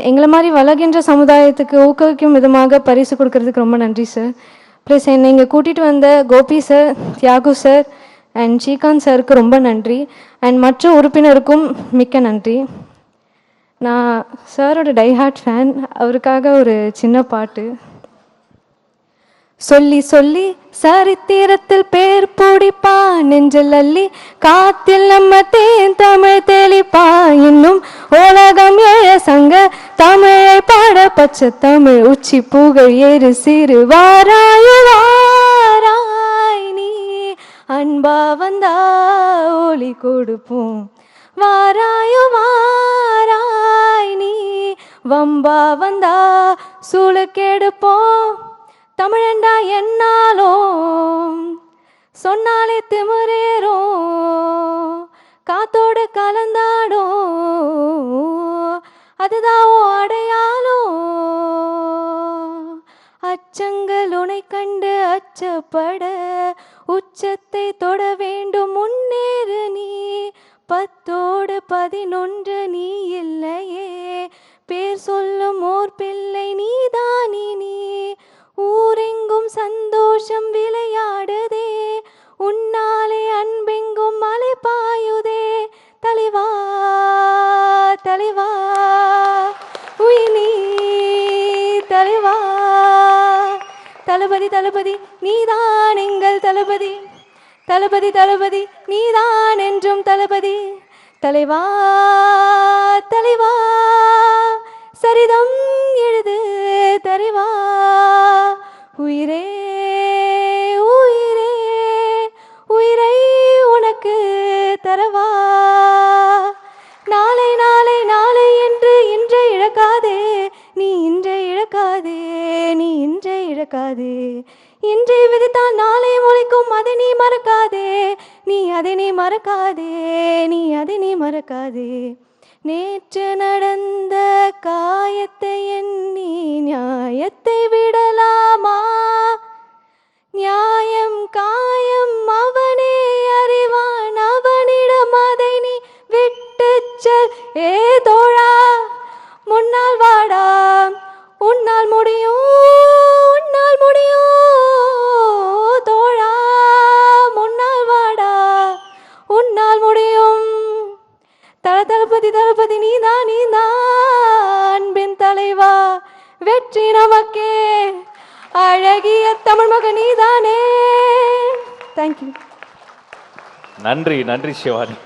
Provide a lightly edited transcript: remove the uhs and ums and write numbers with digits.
எங்களை மாதிரி வளர்கின்ற சமுதாயத்துக்கு ஊக்குவிக்கும் விதமாக பரிசு கொடுக்கறதுக்கு ரொம்ப நன்றி சார். ப்ளஸ் என்னை இங்கே கூட்டிகிட்டு வந்த Gopi sir, Thiyagu sir and Srikanth சாருக்கு ரொம்ப நன்றி. அண்ட் மற்ற உறுப்பினருக்கும் மிக்க நன்றி. நான் சாரோட டைஹார்ட் ஃபேன். அவருக்காக ஒரு சின்ன பாட்டு. சொல்லி சொல்லி சரித்திரத்தில் பேர் பிடிப்பா, நெஞ்சில் அள்ளி காத்தில் நம்ம தேன் தமிழ் தெளிப்பா. இன்னும் உலகம் ஏழ சங்க தமிழை பாட பச்சை தமிழ் உச்சி புகழ் ஏறு சிறு வாராய் வாராய் நீ அன்பா வந்தா ஒளி கொடுப்போம். வாராயோ வாராய் நீ வம்பா வந்தா சூளுக்கெடுப்போம். தமிழண்டா என்னாலும் சொன்னாலே திமிரேறும், காத்தோடு கலந்தாடும் அதுதான் அடையாளம். அச்சங்கள் உனை கண்டு அச்சப்பட உச்சத்தை தொட வேண்டும் முன்னேறு நீ. 10ஓடு 11 நீ இல்லையே, பேர் சொல்லும் ஓர் பிள்ளை நீதானி நீ. ஊரெங்கும் சந்தோஷம் விளையாடுதே, உன்னாலே அன்பெங்கும் மலை பாயுதே. தலைவா தலைவா உயினி தலைவா. தளபதி தளபதி நீதான் எங்கள் தளபதி, தளபதி தளபதி நீதான் என்றும் தளபதி. தலைவா தலைவா சரிதம் எழுது தருவா. உயிரே உயிரே உயிரை உனக்கு தரவா. நாளை நாளை நாளை என்று இன்றை இழக்காதே, நீ இன்றை இழக்காதே, நீ இன்றை இழக்காதே. இன்றை விதைத்தால் நாளை முளைக்கும், அதை நீ மறக்காதே, நீ அதை நீ மறக்காதே, நீ அதை நீ மறக்காதே. நேற்று நடந்த காயத்தை எண்ணி நியாயத்தை விடலாமா? நியாயம் காயம் அவனே அறிவான், அவனிடம் அதை நீ விட்டுச் செல். ஏ தோழா முன்னால் வாடா, உன்னால் முடியும் உன்னால் முடியும். தோழா முன்னால் வாடா, உன்னால் முடியும். தளபதி தளபதி நீதான் நீதான் அன்பின் தலைவா. வெற்றி நமக்கே, அழகிய தமிழ் மகன் நீதானே. தேங்க்யூ. நன்றி நன்றி சிவானி.